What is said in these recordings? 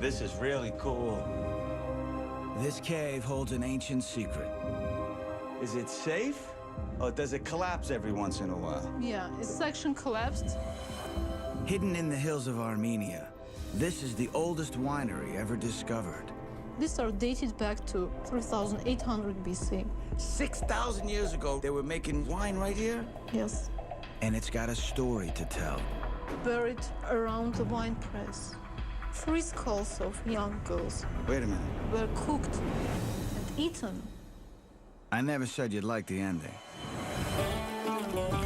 This is really cool. This cave holds an ancient secret. Is it safe? Or does it collapse every once in a while? Yeah, its section collapsed. Hidden in the hills of Armenia, this is the oldest winery ever discovered. These are dated back to 3800 BC. 6,000 years ago, they were making wine right here? Yes. And it's got a story to tell. Buried around the wine press, 3 skulls of young girls Wait a minute. were cooked and eaten. I never said you'd like the ending.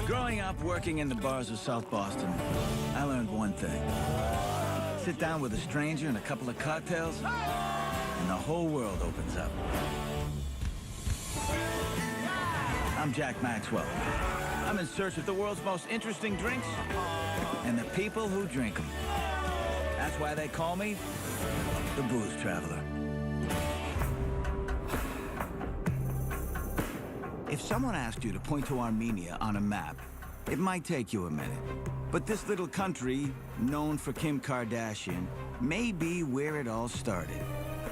Growing up working in the bars of South Boston, I learned one thing. Sit down with a stranger and a couple of cocktails, and the whole world opens up. I'm Jack Maxwell. I'm in search of the world's most interesting drinks and the people who drink them. That's why they call me the Booze Traveler. If someone asked you to point to Armenia on a map, it might take you a minute. But this little country, known for Kim Kardashian, may be where it all started.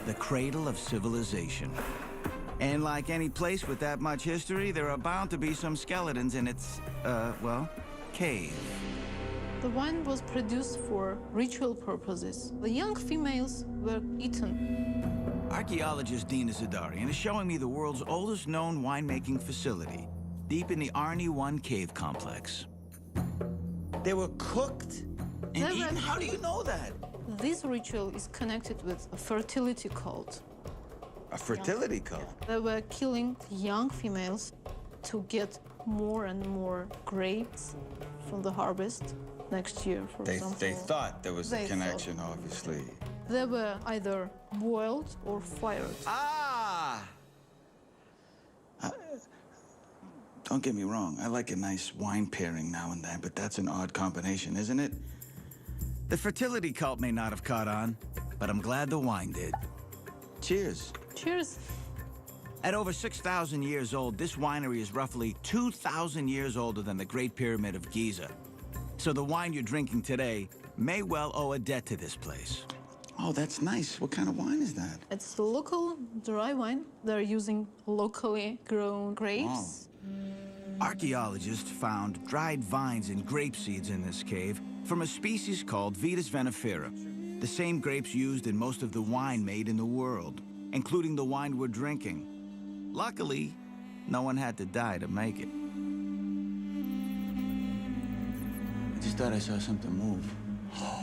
The cradle of civilization. And like any place with that much history, there are bound to be some skeletons in its, well, cave. The wine was produced for ritual purposes. The young females were eaten. Archaeologist Dina Zadarian is showing me the world's oldest known winemaking facility, deep in the Arni 1 cave complex. They were cooked and They were- eaten? How do you know that? This ritual is connected with a fertility cult. A fertility cult. They were killing young females to get more and more grapes from the harvest next year, for example. They thought there was a They connection, obviously. They were either boiled or fired. Ah! Don't get me wrong, I like a nice wine pairing now and then, but that's an odd combination, isn't it? The fertility cult may not have caught on, but I'm glad the wine did. Cheers. Cheers. At over 6,000 years old, this winery is roughly 2,000 years older than the Great Pyramid of Giza. So the wine you're drinking today may well owe a debt to this place. Oh, that's nice. What kind of wine is that? It's a local dry wine. They're using locally grown grapes. Archaeologists found dried vines and grape seeds in this cave from a species called Vitis vinifera, the same grapes used in most of the wine made in the world, including the wine we're drinking. Luckily, no one had to die to make it. I just thought I saw something move.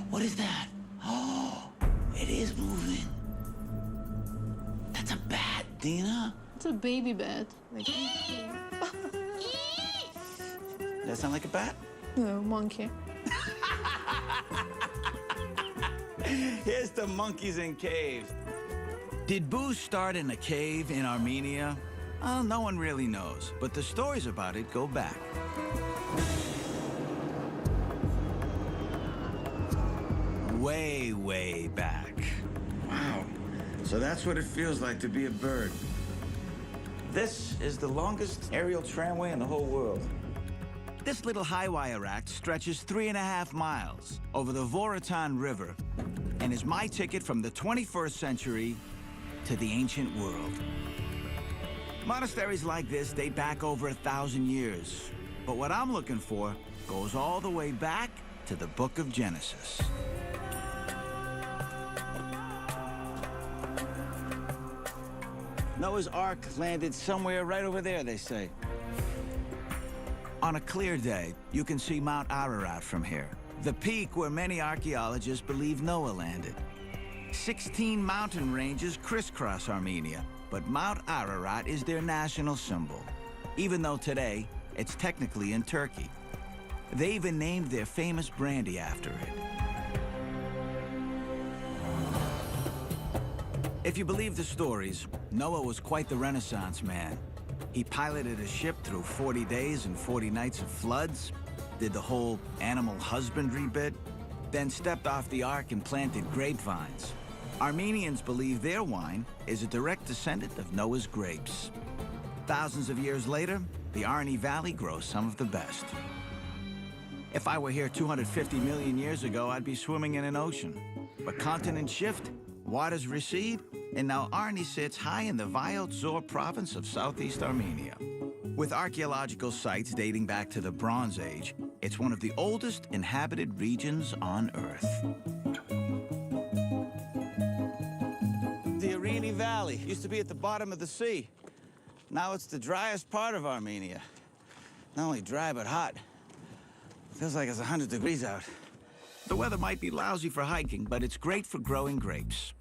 What is that? Oh, it is moving. That's a bat, Dina. It's a baby bat. Like, That sound like a bat? no, monkey. Here's the monkeys in caves. Did booze start in a cave in Armenia? No one really knows, but the stories about it go back. Way, way back. Wow. So that's what it feels like to be a bird. This is the longest aerial tramway in the whole world. This little high-wire act stretches 3.5 miles over the Voratan River and is my ticket from the 21st century to the ancient world. Monasteries like this date back over 1,000 years, but what I'm looking for goes all the way back to the Book of Genesis. Noah's Ark landed somewhere right over there, they say. On a clear day, you can see Mount Ararat from here, the peak where many archaeologists believe Noah landed. 16 mountain ranges crisscross Armenia, but Mount Ararat is their national symbol, even though today it's technically in Turkey. They even named their famous brandy after it. If you believe the stories, Noah was quite the Renaissance man. He piloted a ship through 40 days and 40 nights of floods, did the whole animal husbandry bit, then stepped off the ark and planted grapevines. Armenians believe their wine is a direct descendant of Noah's grapes. Thousands of years later, the Arni Valley grows some of the best. If I were here 250 million years ago, I'd be swimming in an ocean. But continents shift, waters recede, and now Arni sits high in the Vayot Zor province of southeast Armenia. With archaeological sites dating back to the Bronze Age, it's one of the oldest inhabited regions on Earth. The Ararat Valley used to be at the bottom of the sea. Now it's the driest part of Armenia. Not only dry, but hot. Feels like it's 100 degrees out. The weather might be lousy for hiking, but it's great for growing grapes.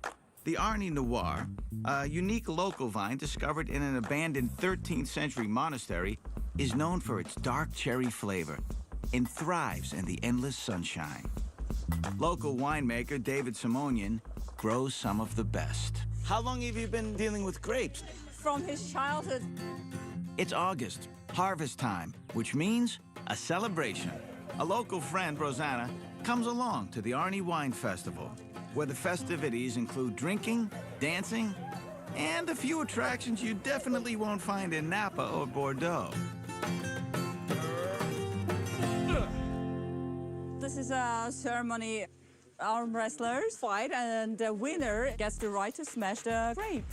The Arni Noir, a unique local vine discovered in an abandoned 13th century monastery, is known for its dark cherry flavor and thrives in the endless sunshine. Local winemaker David Simonian grows some of the best. How long have you been dealing with grapes? From his childhood. It's August, harvest time, which means a celebration. A local friend, Rosanna, comes along to the Arni Wine Festival, where the festivities include drinking, dancing, and a few attractions you definitely won't find in Napa or Bordeaux. This is a ceremony. Arm wrestlers fight, and the winner gets the right to smash the grape.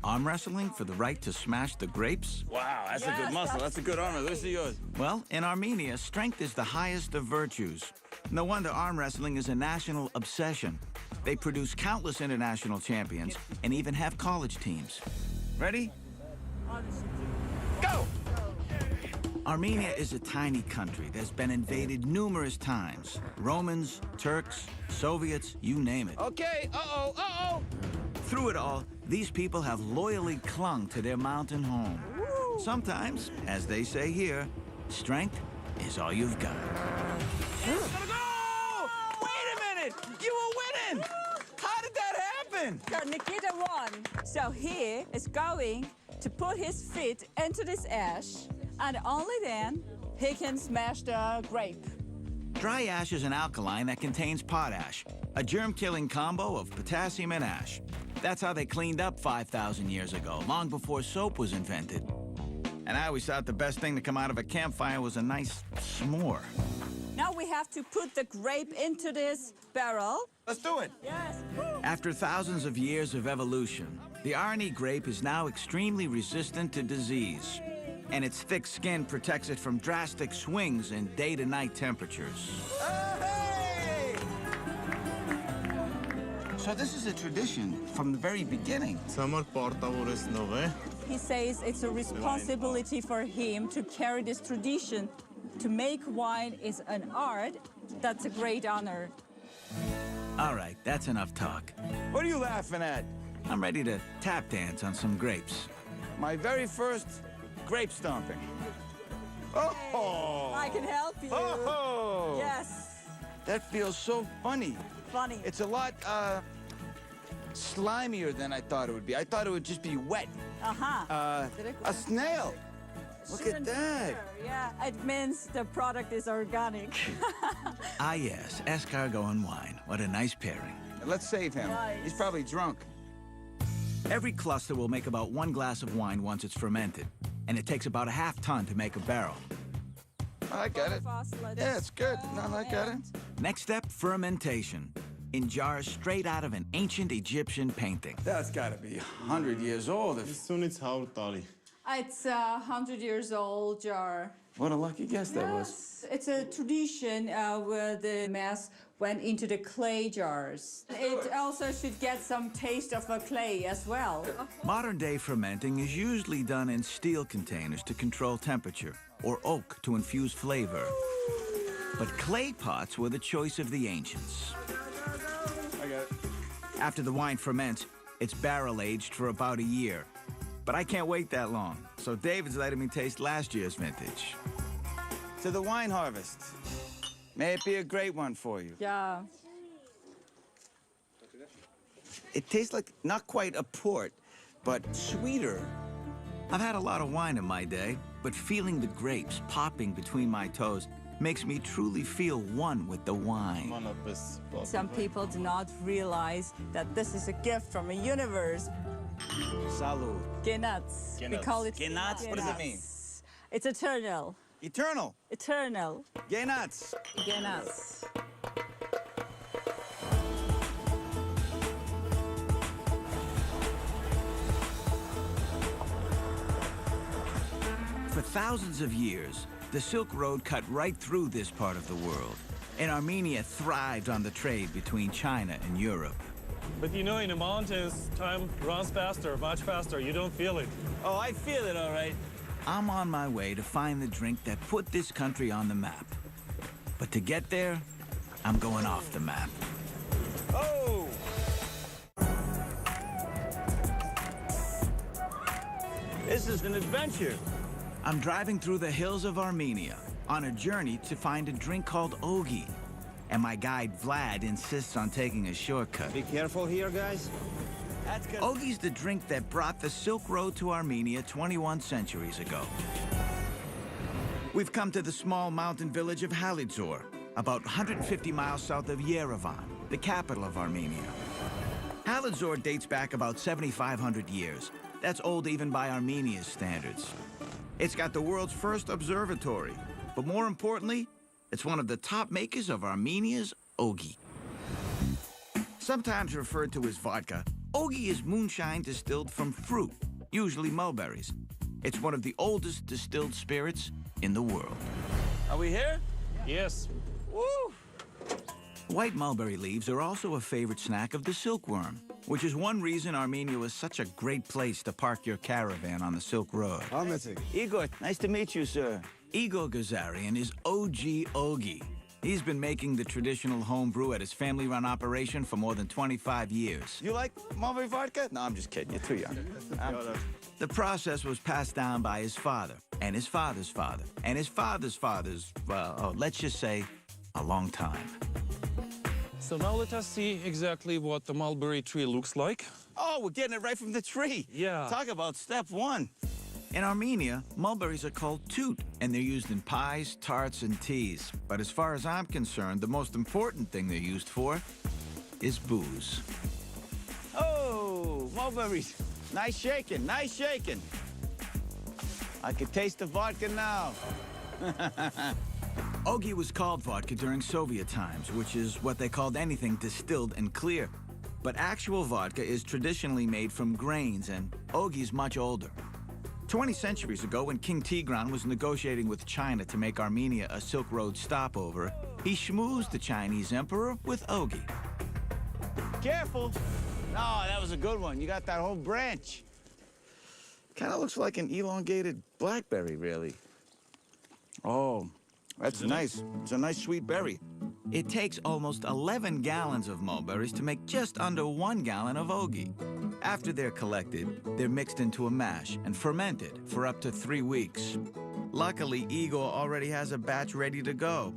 Arm wrestling for the right to smash the grapes? Wow, that's a good Yes, muscle. That's a good armor. Let's see yours. Well, in Armenia, strength is the highest of virtues. No wonder arm wrestling is a national obsession. They produce countless international champions and even have college teams. Ready? Go! Armenia is a tiny country that's been invaded numerous times. Romans, Turks, Soviets, you name it. Okay, uh-oh. Through it all, these people have loyally clung to their mountain home. Sometimes, as they say here, strength is all you've got. Gotta go! Wait a minute! You were winning! How did that happen? So Nikita won. So he is going to put his feet into this ash, and only then he can smash the grape. Dry ash is an alkaline that contains potash, a germ-killing combo of potassium and ash. That's how they cleaned up 5,000 years ago, long before soap was invented. And I always thought the best thing to come out of a campfire was a nice s'more. Now we have to put the grape into this barrel. Let's do it. Yes. After thousands of years of evolution, the Arni grape is now extremely resistant to disease, and its thick skin protects it from drastic swings in day to night temperatures. Hey! So this is a tradition from the very beginning. He says it's a responsibility for him to carry this tradition. To make wine is an art. That's a great honor. All right, that's enough talk. What are you laughing at? I'm ready to tap dance on some grapes. My very first grape stomping. Oh! I can help you. Oh! Yes. That feels so funny. Funny. It's a lot slimier than I thought it would be. I thought it would just be wet. Uh-huh. A snail. Look at that. Yeah, it means the product is organic. Ah yes, escargot and wine. What a nice pairing. Let's save him. Nice. He's probably drunk. Every cluster will make about 1 glass of wine once it's fermented, and it takes about a half ton to make a barrel. I got it. Yeah, it's good. No, I got it. Next step, fermentation. In jars straight out of an ancient Egyptian painting. That's got to be 100 years old. It's 100 years old jar. What a lucky guess that was. It's a tradition where the mass went into the clay jars. It also should get some taste of a clay as well. Modern-day fermenting is usually done in steel containers to control temperature, or oak to infuse flavor. But clay pots were the choice of the ancients. I got it. After the wine ferments, it's barrel-aged for about a year. But I can't wait that long, so David's letting me taste last year's vintage. To the wine harvest. May it be a great one for you. Yeah. It tastes like not quite a port, but sweeter. I've had a lot of wine in my day, but feeling the grapes popping between my toes makes me truly feel one with the wine. Some people do not realize that this is a gift from a universe. Salud. Genats. We call it Genats? What does it mean? It's eternal. Eternal. Eternal. Genats. Genats. thousands of years, the Silk Road cut right through this part of the world, and Armenia thrived on the trade between China and Europe. But you know, in the mountains, time runs faster, much faster. You don't feel it. Oh, I feel it, all right. I'm on my way to find the drink that put this country on the map. But to get there, I'm going off the map. Oh! This is an adventure. I'm driving through the hills of Armenia on a journey to find a drink called oghi. And my guide Vlad insists on taking a shortcut. Be careful here, guys. That's good. Oghi's the drink that brought the Silk Road to Armenia 21 centuries ago. We've come to the small mountain village of Halidzor, about 150 miles south of Yerevan, the capital of Armenia. Halidzor dates back about 7,500 years. That's old even by Armenia's standards. It's got the world's first observatory, but more importantly, it's one of the top makers of Armenia's oghi. Sometimes referred to as vodka, oghi is moonshine distilled from fruit, usually mulberries. It's one of the oldest distilled spirits in the world. Are we here? Yes. Woo! White mulberry leaves are also a favorite snack of the silkworm, which is one reason Armenia was such a great place to park your caravan on the Silk Road. Igor, nice to meet you, sir. Igor Gazarian is OG Oghi. He's been making the traditional home brew at his family-run operation for more than 25 years. You like mulberry vodka? No, I'm just kidding. You're too young. The process was passed down by his father, and his father's father, and his father's father's, well, let's just say, a long time. So now let us see exactly what the mulberry tree looks like. Oh, we're getting it right from the tree. Yeah. Talk about step one. In Armenia, mulberries are called tut, and they're used in pies, tarts, and teas. But as far as I'm concerned, the most important thing they're used for is booze. Oh, mulberries. Nice shaking, nice shaking. I can taste the vodka now. Oghi was called vodka during Soviet times, which is what they called anything distilled and clear. But actual vodka is traditionally made from grains, and oghi's much older. 20 centuries ago, when King Tigran was negotiating with China to make Armenia a Silk Road stopover, he schmoozed the Chinese emperor with oghi. Careful. No, that was a good one. You got that whole branch. Kind of looks like an elongated blackberry, really. Oh, that's nice. It's a nice sweet berry. It takes almost 11 gallons of mulberries to make just under 1 gallon of oghi. After they're collected, they're mixed into a mash and fermented for up to 3 weeks. Luckily, Igor already has a batch ready to go.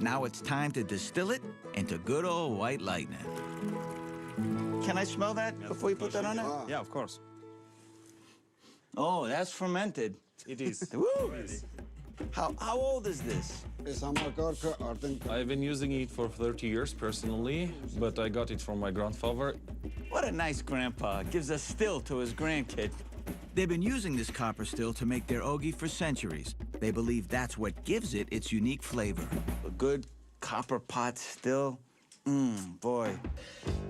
Now it's time to distill it into good old white lightning. Can I smell that before you put that on there? Yeah, of course. Oh, that's fermented. It is. Woo! How old is this? I've been using it for 30 years personally, but I got it from my grandfather. What a nice grandpa. Gives a still to his grandkid. They've been using this copper still to make their oghi for centuries. They believe that's what gives it its unique flavor. A good copper pot still. Boy.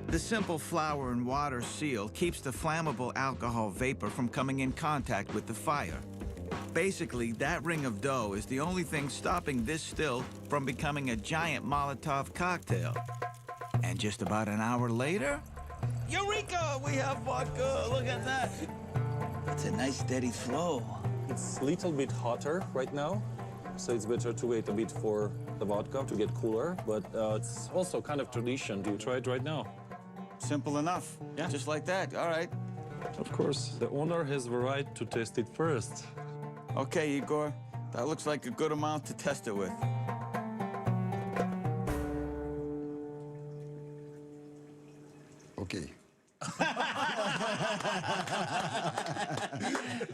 The simple flour and water seal keeps the flammable alcohol vapor from coming in contact with the fire. Basically, that ring of dough is the only thing stopping this still from becoming a giant Molotov cocktail. And just about an hour later... Eureka! We have vodka. Look at that. That's a nice steady flow. It's a little bit hotter right now, so it's better to wait a bit for the vodka to get cooler, but it's also kind of tradition. Do you try it right now? Simple enough. Yeah. Just like that. All right. Of course. The owner has the right to test it first. Okay, Igor. That looks like a good amount to test it with. Okay.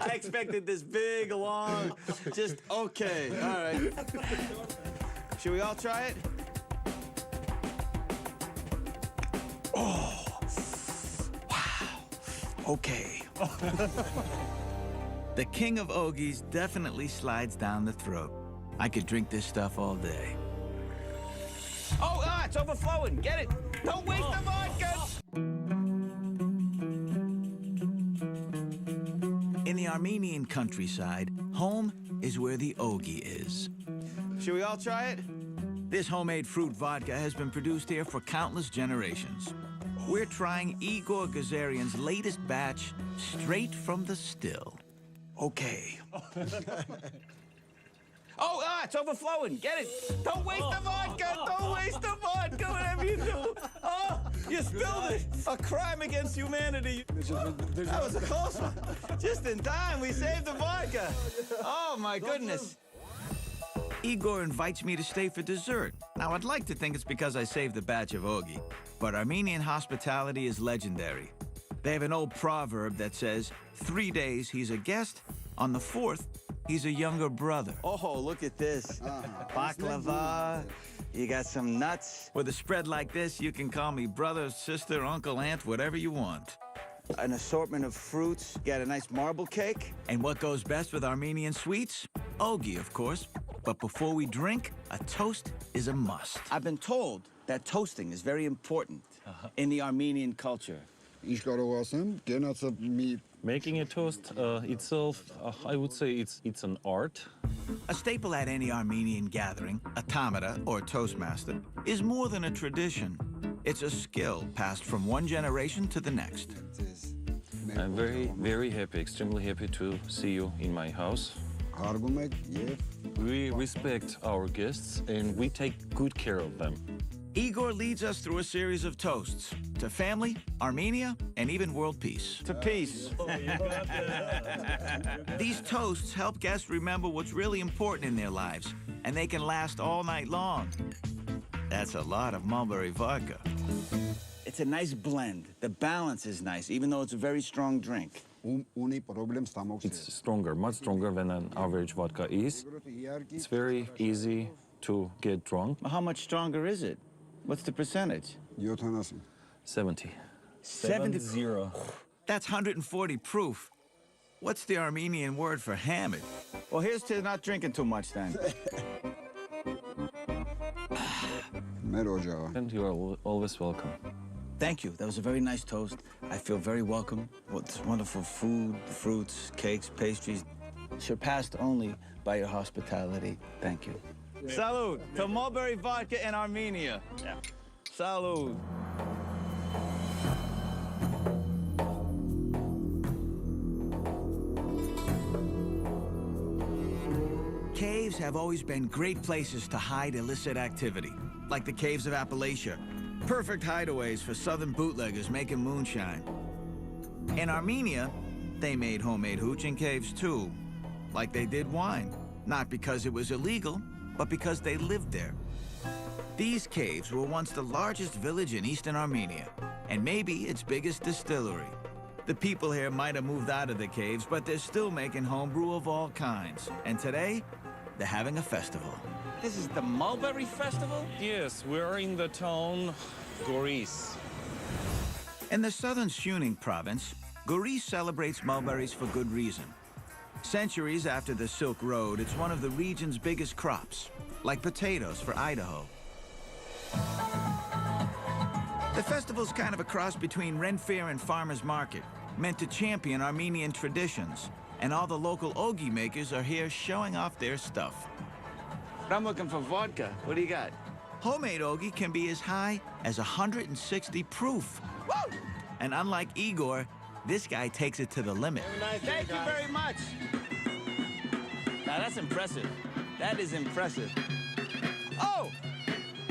I expected this big, long, just okay. All right. Should we all try it? Oh, wow. Okay. The king of oghis definitely slides down the throat. I could drink this stuff all day. Oh, it's overflowing. Get it. Don't waste the vodka. In the Armenian countryside, home is where the oghi is. Should we all try it? This homemade fruit vodka has been produced here for countless generations. We're trying Igor Gazarian's latest batch straight from the still. Okay. It's overflowing. Get it. Don't waste the vodka. Don't waste the vodka, whatever you do. Oh, you spilled it. A crime against humanity. That was a close one. Just in time, we saved the vodka. Oh, my goodness. Igor invites me to stay for dessert. Now, I'd like to think it's because I saved the batch of oghi, but Armenian hospitality is legendary. They have an old proverb that says, 3 days he's a guest, on the 4th, he's a younger brother. Oh, look at this. Baklava. You got some nuts. With a spread like this, you can call me brother, sister, uncle, aunt, whatever you want. An assortment of fruits. Got a nice marble cake. And what goes best with Armenian sweets? Oghi, of course. But before we drink, a toast is a must. I've been told that toasting is very important in the Armenian culture. Making a toast itself, I would say it's an art. A staple at any Armenian gathering, a tamada or toastmaster, is more than a tradition. It's a skill passed from one generation to the next. I'm very, very happy, extremely happy to see you in my house. We respect our guests and we take good care of them. Igor leads us through a series of toasts to family, Armenia, and even world peace. To peace. These toasts help guests remember what's really important in their lives, and they can last all night long. That's a lot of mulberry vodka. It's a nice blend. The balance is nice, even though it's a very strong drink. It's stronger, much stronger than an average vodka is. It's very easy to get drunk. How much stronger is it? What's the percentage? 70. 70. That's 140 proof. What's the Armenian word for hammered? Well, here's to not drinking too much then. And you are always welcome. Thank you. That was a very nice toast. I feel very welcome. What's wonderful food, fruits, cakes, pastries, surpassed only by your hospitality. Thank you. Salud to mulberry vodka in Armenia. Yeah. Salud. Caves have always been great places to hide illicit activity, like the caves of Appalachia. Perfect hideaways for southern bootleggers making moonshine. In Armenia, they made homemade hooch in caves too, like they did wine. Not because it was illegal, but because they lived there. These caves were once the largest village in eastern Armenia, and maybe its biggest distillery. The people here might have moved out of the caves, but they're still making homebrew of all kinds. And today, they're having a festival. This is the Mulberry Festival? Yes, we're in the town Goris. In the southern Shuning province, Goris celebrates mulberries for good reason. Centuries after the Silk Road, it's one of the region's biggest crops, like potatoes for Idaho. The festival's kind of a cross between Ren Fair and Farmer's Market, meant to champion Armenian traditions. And all the local oghi makers are here showing off their stuff. I'm looking for vodka. What do you got? Homemade oghi can be as high as 160 proof. Woo! And unlike Igor, this guy takes it to the limit. Thank you very much. Now that's impressive. That is impressive. Oh!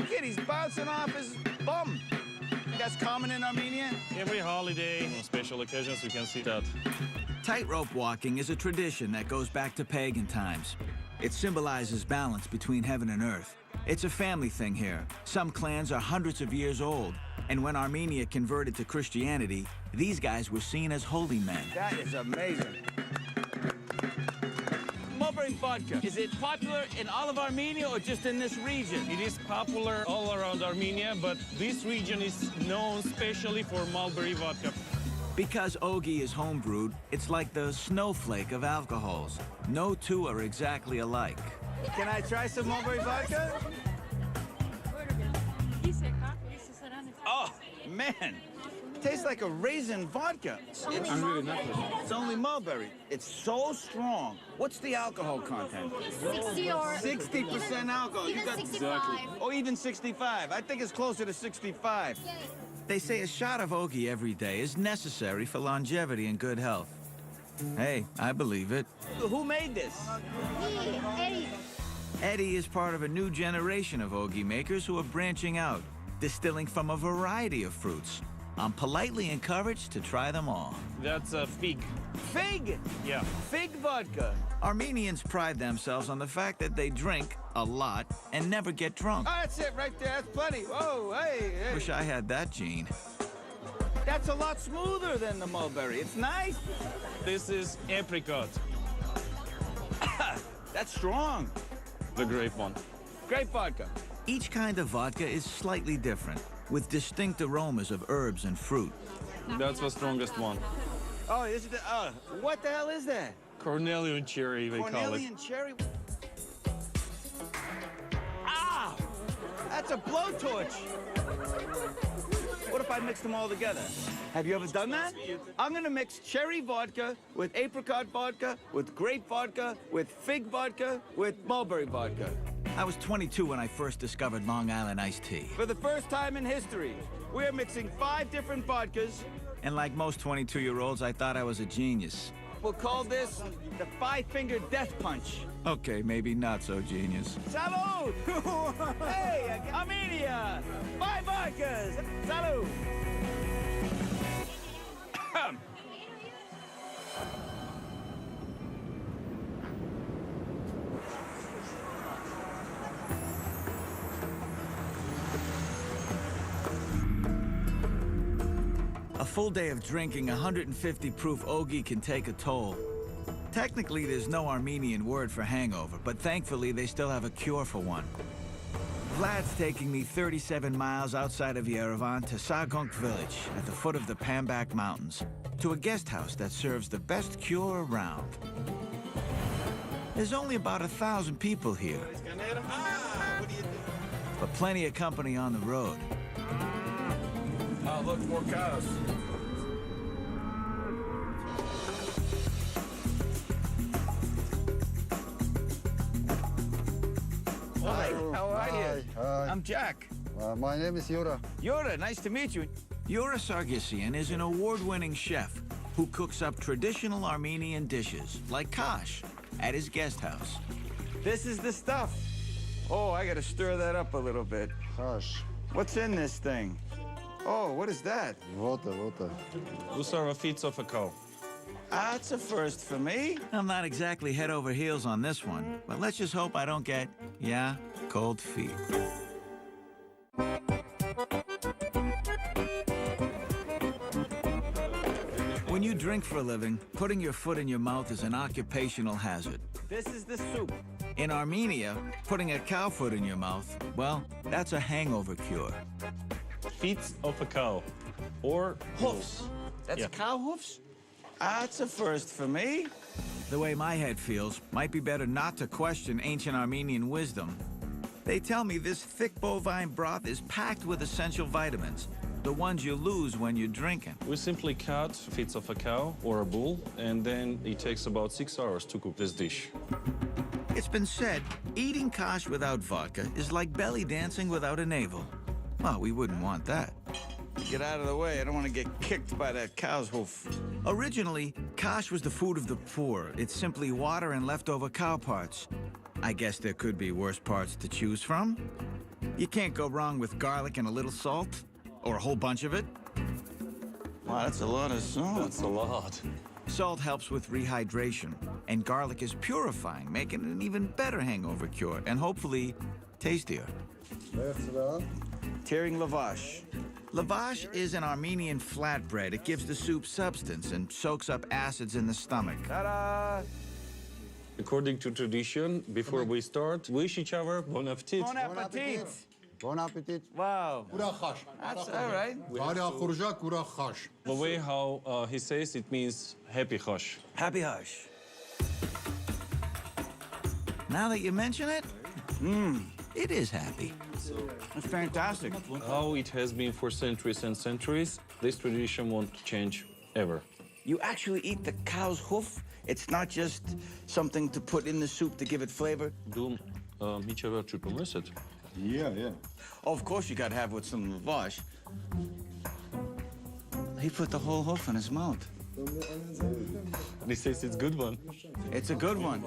Kid, he's bouncing off his bum. That's common in Armenia? Every holiday, on special occasions, you can see that. Tightrope walking is a tradition that goes back to pagan times. It symbolizes balance between heaven and earth. It's a family thing here. Some clans are hundreds of years old, and when Armenia converted to Christianity, these guys were seen as holy men. That is amazing. Mulberry vodka, is it popular in all of Armenia or just in this region? It is popular all around Armenia, but this region is known specially for mulberry vodka. Because oghi is homebrewed, it's like the snowflake of alcohols. No two are exactly alike. Can I try some mulberry vodka? Oh, man. Tastes like a raisin vodka. It's only mulberry. It's so strong. What's the alcohol content? 60 or 60% alcohol. even You got 65. Oh, even 65. I think it's closer to 65. They say a shot of oghi every day is necessary for longevity and good health. Hey, I believe it. Who made this? Eddie. Eddie is part of a new generation of oghi makers who are branching out, distilling from a variety of fruits. I'm politely encouraged to try them all. That's a fig. Fig! Yeah. Fig vodka. Armenians pride themselves on the fact that they drink a lot and never get drunk. Oh, that's it right there. That's plenty. Whoa, hey, hey. Wish I had that gene. That's a lot smoother than the mulberry. It's nice. This is apricot, That's strong. the grape one. Grape vodka. Each kind of vodka is slightly different, with distinct aromas of herbs and fruit. That's the strongest one. Oh, is it? What the hell is that? Cornelian cherry, they call it. Cornelian cherry. Ah! That's a blowtorch. What if I mixed them all together? Have you ever done that? I'm gonna mix cherry vodka with apricot vodka, with grape vodka, with fig vodka, with mulberry vodka. I was 22 when I first discovered Long Island iced tea. For the first time in history, we're mixing 5 different vodkas. And like most 22-year-olds, I thought I was a genius. We'll call this the 5-finger death punch. Okay, maybe not so genius. Salud! Hey, Armenia! 5 vodkas! Salud! A full day of drinking 150 proof oghi can take a toll. Technically, there's no Armenian word for hangover, but thankfully they still have a cure for one. Vlad's taking me 37 miles outside of Yerevan to Sagonk village at the foot of the Pambak Mountains, to a guest house that serves the best cure around. There's only about 1,000 people here, but plenty of company on the road. Oh, look, more cows. Hi, how are you? Hi. I'm Jack. My name is Yura. Yura, nice to meet you. Yura Sargsyan is an award-winning chef who cooks up traditional Armenian dishes, like kash, at his guest house. This is the stuff. Oh, I gotta stir that up a little bit. Hush. What's in this thing? Oh, what is that? Water. Those are the feet of a cow. That's a first for me. I'm not exactly head over heels on this one, but let's just hope I don't get, cold feet. When you drink for a living, putting your foot in your mouth is an occupational hazard. This is the soup. In Armenia, putting a cow foot in your mouth, well, that's a hangover cure. Feet of a cow. Or Hoofs. That's Yeah. cow hoofs? That's a first for me. The way my head feels, might be better not to question ancient Armenian wisdom. They tell me this thick bovine broth is packed with essential vitamins, the ones you lose when you're drinking. we simply cut feet of a cow or a bull, and then it takes about 6 hours to cook this dish. It's been said, eating kash without vodka is like belly dancing without a navel. Well, we wouldn't want that. Get out of the way. I don't want to get kicked by that cow's hoof. Originally, kash was the food of the poor. It's simply water and leftover cow parts. I guess there could be worse parts to choose from. You can't go wrong with garlic and a little salt, or a whole bunch of it. Wow, that's a lot of salt. That's a lot. Salt helps with rehydration, and garlic is purifying, making it an even better hangover cure, and hopefully tastier. Tearing lavash. Lavash is an Armenian flatbread. It gives the soup substance and soaks up acids in the stomach. Ta-da! According to tradition, before we start, wish each other bon appetit. Bon appetit. Bon appetit. Wow. Ուրախաշ։ That's all right. Բարեխորժակ ուրախաշ։ The way how he says it means happy chosh. Happy hush. Now that you mention it, it is happy. That's fantastic. How it has been for centuries and centuries, this tradition won't change ever. You actually eat the cow's hoof? It's not just something to put in the soup to give it flavor? Hiç evvel çırpılmış et. Yeah, yeah. Oh, of course you gotta have with some lavash. He put the whole hoof in his mouth. He says it's good one. It's a good one.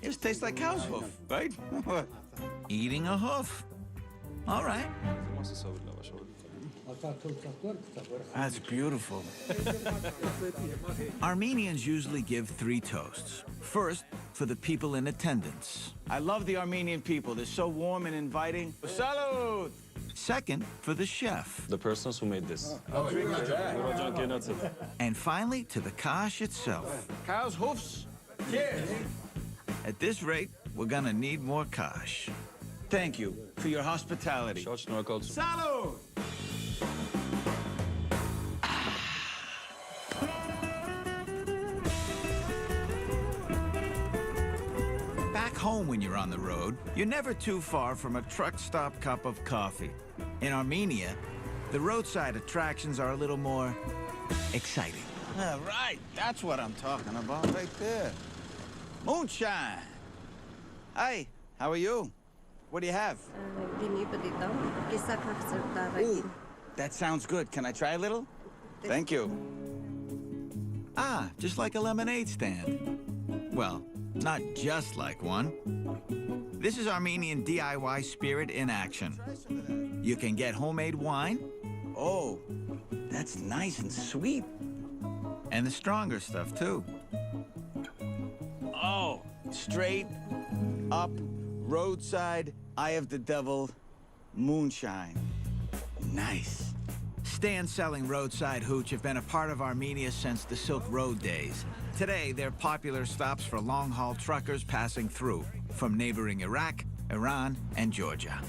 It just tastes like cow's hoof, right? Eating a hoof. All right. That's beautiful. Armenians usually give 3 toasts. First, for the people in attendance. I love the Armenian people. They're so warm and inviting. Salud! Second, for the chef. The persons who made this. And finally, to the kash itself. Cow's hoofs. Cheers. At this rate, we're gonna need more kash. Thank you for your hospitality. Salud! Back home when you're on the road, you're never too far from a truck stop cup of coffee. In Armenia, the roadside attractions are a little more exciting. All right, that's what I'm talking about right there. Moonshine. Hi, how are you? What do you have? Ooh, that sounds good. Can I try a little? Thank you. Ah, just like a lemonade stand. Well, not just like one. This is Armenian DIY spirit in action. You can get homemade wine. Oh, that's nice and sweet. And the stronger stuff, too. Oh, straight up, roadside, eye of the devil, moonshine. Nice. Stands selling roadside hooch have been a part of Armenia since the Silk Road days. Today, they're popular stops for long-haul truckers passing through from neighboring Iraq, Iran, and Georgia.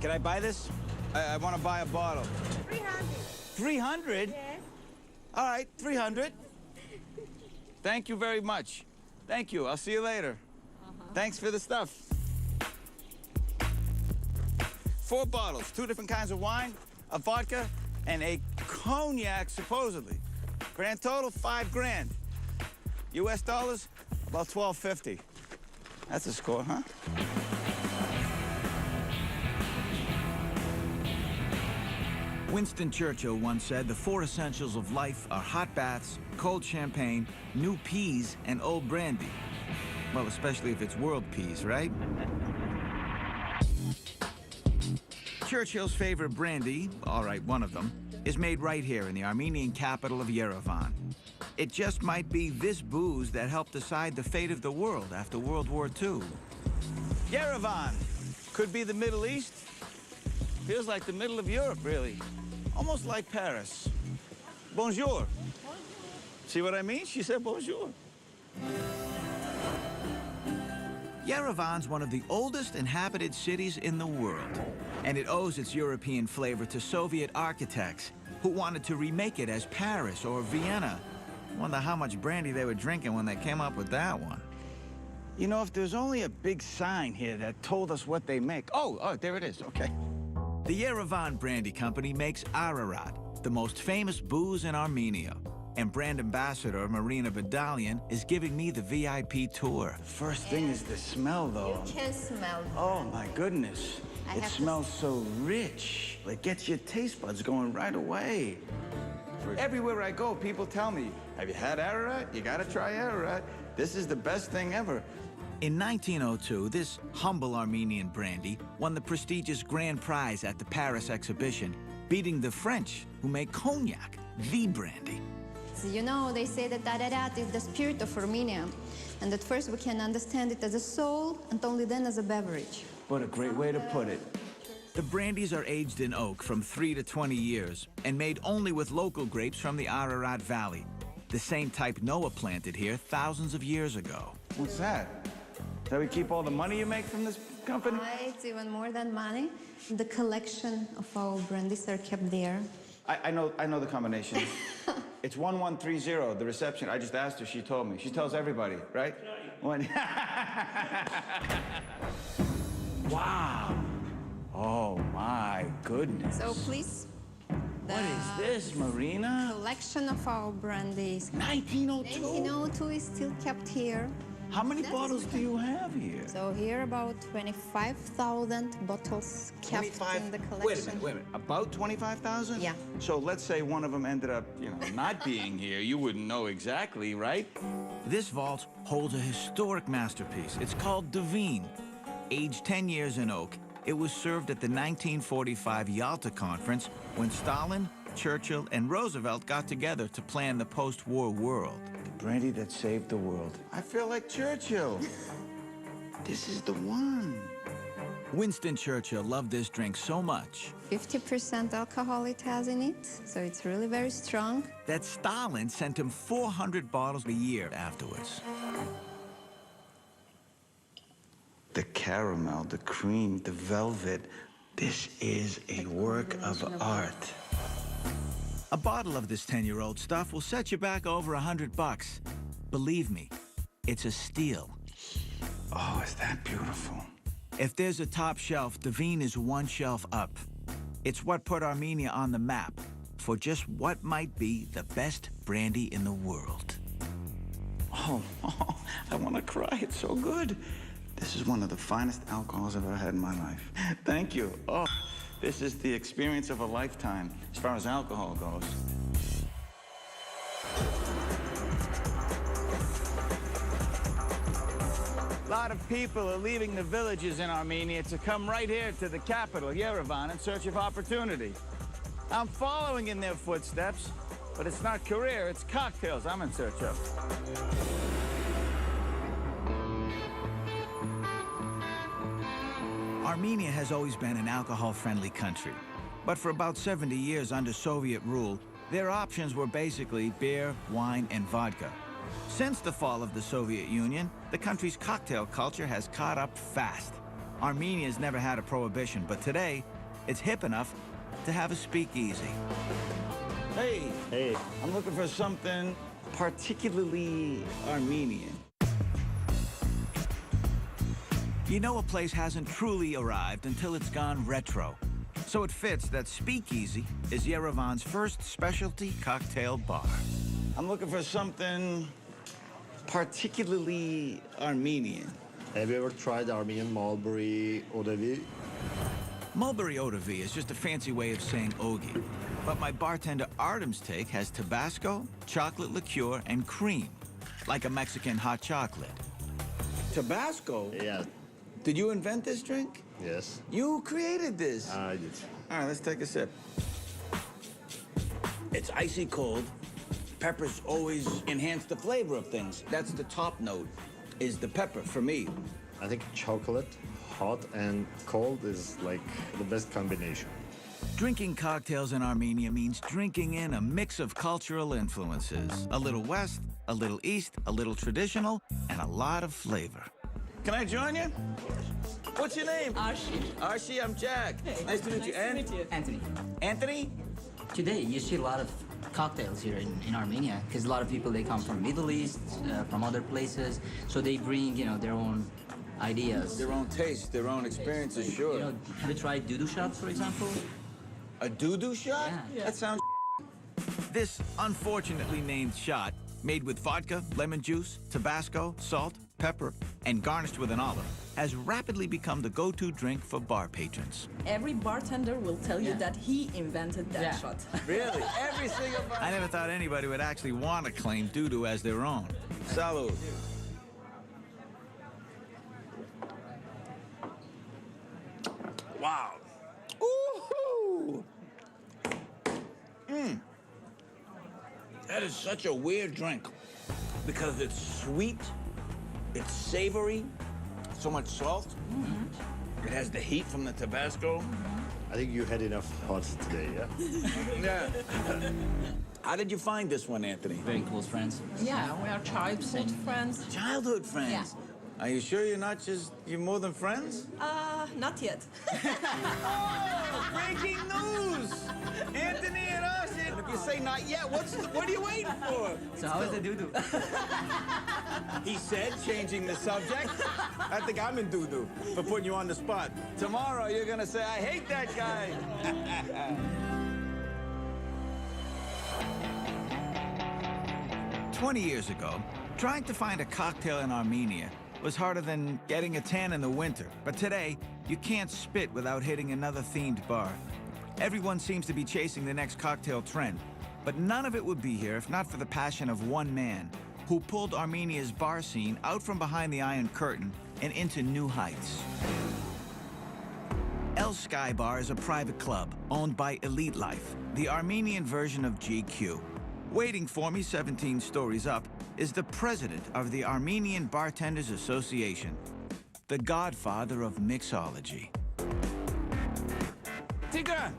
Can I buy this? I want to buy a bottle. 300. 300? Yes. All right, 300. Thank you very much. Thank you. I'll see you later. Thanks for the stuff. 4 bottles, 2 different kinds of wine, a vodka, and a cognac, supposedly. Grand total, $5 grand. US dollars, about $12.50. That's a score, huh? Winston Churchill once said the 4 essentials of life are hot baths, cold champagne, new peas, and old brandy. Well, especially if it's world peas, right? Churchill's favorite brandy, all right, one of them, is made right here in the Armenian capital of Yerevan. It just might be this booze that helped decide the fate of the world after World War II. Yerevan. Could be the Middle East. Feels like the middle of Europe, really. Almost like Paris. Bonjour. See what I mean? She said bonjour. Yerevan's one of the oldest inhabited cities in the world, and it owes its European flavor to Soviet architects who wanted to remake it as Paris or Vienna. Wonder how much brandy they were drinking when they came up with that one. You know, if there's only a big sign here that told us what they make. Oh, there it is, okay. The Yerevan Brandy Company makes Ararat, the most famous booze in Armenia. And brand ambassador Marina Badalian is giving me the VIP tour. First thing is the smell, though. You can smell. Oh, my goodness. It smells so rich. It gets your taste buds going right away. Everywhere I go, people tell me, have you had Ararat? You gotta try Ararat. This is the best thing ever. In 1902, this humble Armenian brandy won the prestigious grand prize at the Paris exhibition, beating the French, who make cognac, the brandy. You know, they say that Ararat is the spirit of Armenia, and at first we can understand it as a soul, and only then as a beverage. What a great way to put it. The brandies are aged in oak from 3 to 20 years and made only with local grapes from the Ararat Valley, the same type Noah planted here thousands of years ago. What's that? That we keep all the money you make from this company? It's even more than money. The collection of our brandies are kept there. I know the combination. It's 1130, the reception. I just asked her, she told me. She tells everybody, right? Wow. goodness. So please. What is this, Marina? Collection of our brandies. 1902? 1902 is still kept here. How many bottles do you have here? So here about 25,000 bottles kept in the collection. Wait a minute. About 25,000? Yeah. So let's say one of them ended up, not being here. You wouldn't know exactly, right? This vault holds a historic masterpiece. It's called Devine. Aged 10 years in oak, it was served at the 1945 Yalta Conference when Stalin, Churchill, and Roosevelt got together to plan the post-war world. The brandy that saved the world. I feel like Churchill. This is the one. Winston Churchill loved this drink so much 50% alcohol it has in it, so it's really very strong. that Stalin sent him 400 bottles a year afterwards. The caramel, the cream, the velvet. This is a work of art. A bottle of this 10-year-old stuff will set you back over $100. Believe me, it's a steal. Oh, is that beautiful? If there's a top shelf, Devine is one shelf up. It's what put Armenia on the map for just what might be the best brandy in the world. Oh, I want to cry. It's so good. This is one of the finest alcohols I've ever had in my life. Thank you. Oh, this is the experience of a lifetime as far as alcohol goes. A lot of people are leaving the villages in Armenia to come right here to the capital, Yerevan, in search of opportunity. I'm following in their footsteps, but it's not career, it's cocktails I'm in search of. Armenia has always been an alcohol-friendly country. But for about 70 years under Soviet rule, their options were basically beer, wine, and vodka. Since the fall of the Soviet Union, the country's cocktail culture has caught up fast. Armenia's never had a prohibition, but today, it's hip enough to have a speakeasy. Hey, Hey, I'm looking for something particularly Armenian. You know a place hasn't truly arrived until it's gone retro. So it fits that Speakeasy is Yerevan's first specialty cocktail bar. I'm looking for something particularly Armenian. have you ever tried Armenian mulberry oghi? Mulberry Odavi is just a fancy way of saying oghi. But my bartender Artem's take has Tabasco, chocolate liqueur, and cream, like a Mexican hot chocolate. Tabasco? Yeah, Did you invent this drink? yes, You created this. I did. All right, let's take a sip. It's icy cold. Peppers always enhance the flavor of things. That's the top note, is the pepper for me. I think chocolate, hot and cold is like the best combination. Drinking cocktails in Armenia means drinking in a mix of cultural influences. A little West, a little East, a little traditional, and a lot of flavor. Can I join you? What's your name? Archie. Archie, I'm Jack. Nice to meet you. And Anthony. Anthony? Today, you see a lot of cocktails here in Armenia because a lot of people, they come from Middle East, from other places, so they bring, their own ideas. Their own taste, their own experiences, sure. Have you tried doodoo shots, for example? A doo-doo shot? Yeah. That sounds... This unfortunately named shot, made with vodka, lemon juice, Tabasco, salt, pepper, and garnished with an olive, has rapidly become the go-to drink for bar patrons. Every bartender will tell you that he invented that shot. Really? Every single one? I never thought anybody would actually want to claim doo-doo as their own. Salud. Wow. Ooh-hoo. That is such a weird drink because it's sweet, it's savory, so much salt. It has the heat from the Tabasco. I think you had enough hot today, yeah? Yeah. How did you find this one, Anthony? Very close friends. Yeah, we are childhood friends. Childhood friends. Are you sure you're more than friends? Not yet. Oh, breaking news! Anthony and us. And if you say not yet, what are you waiting for? So how is the doo-doo? He said, changing the subject. I think I'm in doo-doo for putting you on the spot. Tomorrow, you're gonna say, I hate that guy. 20 years ago, trying to find a cocktail in Armenia was harder than getting a tan in the winter. But today, you can't spit without hitting another themed bar. Everyone seems to be chasing the next cocktail trend, but none of it would be here if not for the passion of one man who pulled Armenia's bar scene out from behind the Iron Curtain and into new heights. El Sky Bar is a private club owned by Elite Life, the Armenian version of GQ. Waiting for me 17 stories up is the president of the Armenian Bartenders Association, the godfather of mixology. Tigran!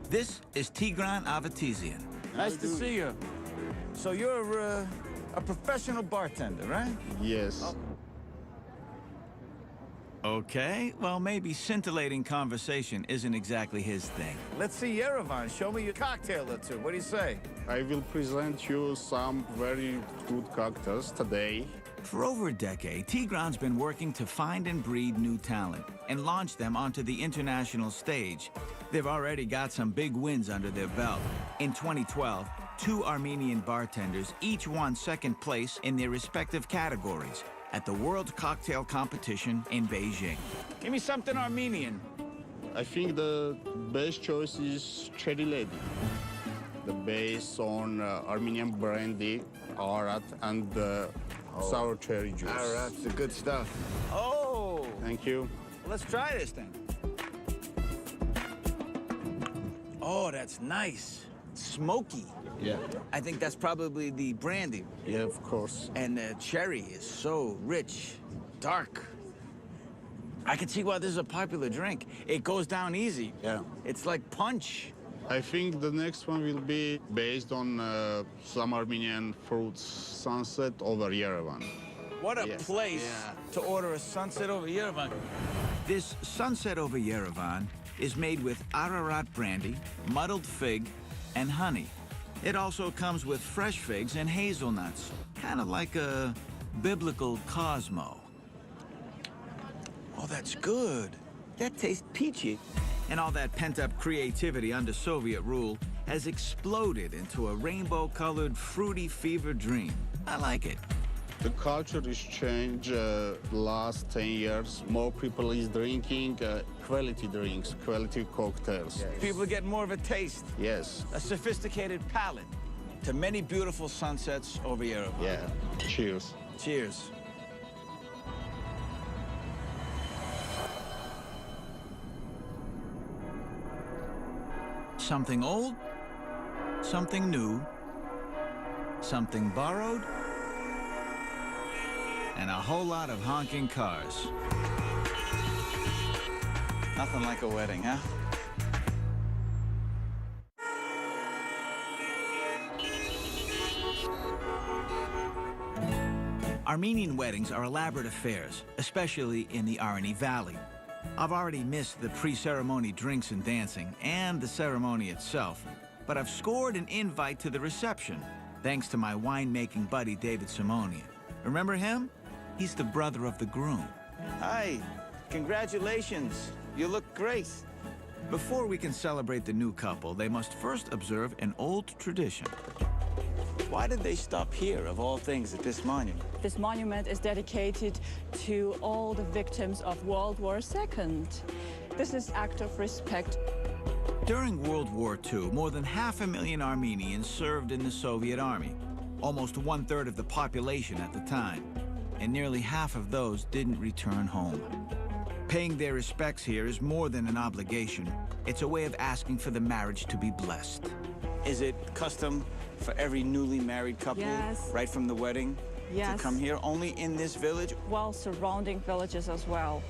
This is Tigran Avatizian. Nice to see you. So you're a professional bartender, right? Yes. Okay, well, maybe scintillating conversation isn't exactly his thing. Let's see Yerevan. Show me your cocktail or two. What do you say? I will present you some very good cocktails today. For over a decade, Tigran's been working to find and breed new talent and launch them onto the international stage. They've already got some big wins under their belt. In 2012, 2 Armenian bartenders each won second place in their respective categories at the World Cocktail Competition in Beijing. Give me something Armenian. I think the best choice is Cherry Lady. The base on Armenian brandy, Ararat, and sour cherry juice. Ararat's the good stuff. Oh! Thank you. Let's try this thing. Oh, that's nice. Smoky. Yeah. I think that's probably the brandy. Yeah, of course. And the cherry is so rich, dark. I can see why this is a popular drink. It goes down easy. Yeah. It's like punch. I think the next one will be based on some Armenian fruits, sunset over Yerevan. What a Yes. place to order a sunset over Yerevan. This sunset over Yerevan is made with Ararat brandy, muddled fig, and honey. It also comes with fresh figs and hazelnuts, kind of like a biblical Cosmo. Oh, that's good. That tastes peachy. And all that pent-up creativity under Soviet rule has exploded into a rainbow-colored, fruity fever dream. I like it. The culture is changed last 10 years. More people is drinking quality drinks, quality cocktails. People get more of a taste, Yes. a sophisticated palate to many beautiful sunsets over Yerevan. Yeah. Cheers. Cheers. Something old, something new, something borrowed, and a whole lot of honking cars. Nothing like a wedding, huh? Armenian weddings are elaborate affairs, especially in the Arani Valley. I've already missed the pre-ceremony drinks and dancing, and the ceremony itself, but I've scored an invite to the reception, thanks to my winemaking buddy David Simonian. Remember him? He's the brother of the groom. Hi, congratulations. You look great. Before we can celebrate the new couple, they must first observe an old tradition. Why did they stop here, of all things, at this monument? This monument is dedicated to all the victims of World War II. This is act of respect. During World War II, more than 500,000 Armenians served in the Soviet army, almost 1/3 of the population at the time, and nearly half of those didn't return home. Paying their respects here is more than an obligation. It's a way of asking for the marriage to be blessed. Is it custom for every newly married couple, Yes. right from the wedding, Yes. to come here only in this village? Well, surrounding villages as well.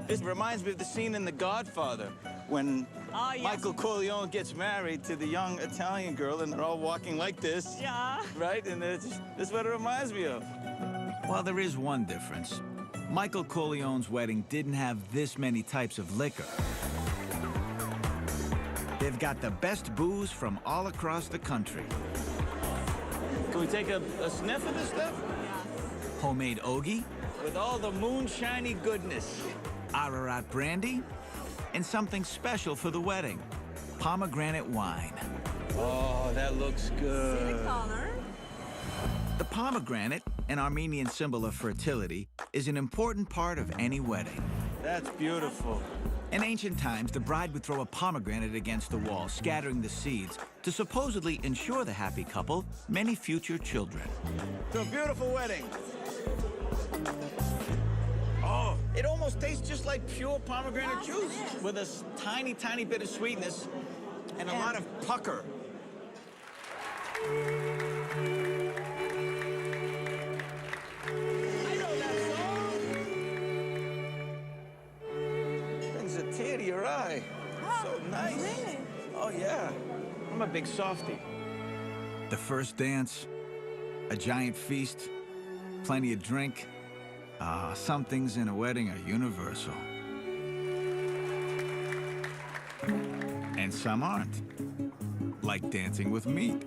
This reminds me of the scene in The Godfather when Oh, yes. Michael Corleone gets married to the young Italian girl, and they're all walking like this. Yeah. Right? And that's what it reminds me of. Well, there is one difference. Michael Corleone's wedding didn't have this many types of liquor. They've got the best booze from all across the country. Can we take a sniff of this stuff? Homemade oghi, With all the moonshiny goodness. Ararat brandy, and something special for the wedding, pomegranate wine. Oh, that looks good. See the color? The pomegranate, an Armenian symbol of fertility, is an important part of any wedding. That's beautiful. In ancient times, the bride would throw a pomegranate against the wall, scattering the seeds, to supposedly ensure the happy couple many future children. To a beautiful wedding. Oh, it almost tastes just like pure pomegranate Yes, juice it is. with a tiny, tiny bit of sweetness and a lot of pucker. I know that song. Brings a tear to your eye. So nice. Really? Oh, yeah. I'm a big softie. The first dance, a giant feast, plenty of drink. Some things in a wedding are universal. And some aren't. Like dancing with meat.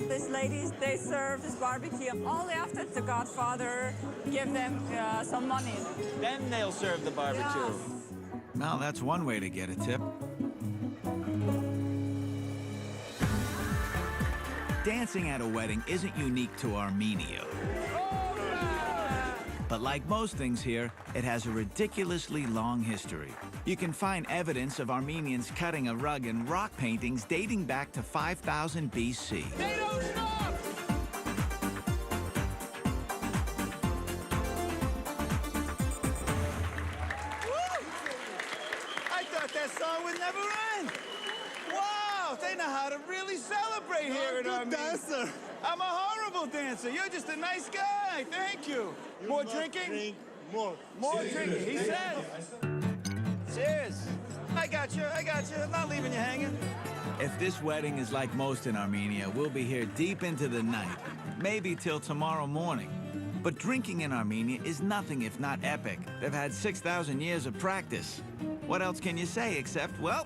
These ladies, they serve this barbecue only after the godfather give them some money. Then they'll serve the barbecue. Yes. Well, that's one way to get a tip. Dancing at a wedding isn't unique to Armenia. But like most things here, it has a ridiculously long history. You can find evidence of Armenians cutting a rug in rock paintings dating back to 5000 BC. They don't stop! Woo! I thought that song would never end. Wow, they know how to really celebrate here in Armenia. dancer. I'm a horrible dancer. You're just a nice guy. Thank you. More drinking? Drink more. More drinking, he said. Cheers. I got you. I'm not leaving you hanging. If this wedding is like most in Armenia, we'll be here deep into the night, maybe till tomorrow morning. But drinking in Armenia is nothing if not epic. They've had 6,000 years of practice. What else can you say except, well,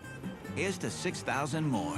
here's to 6,000 more.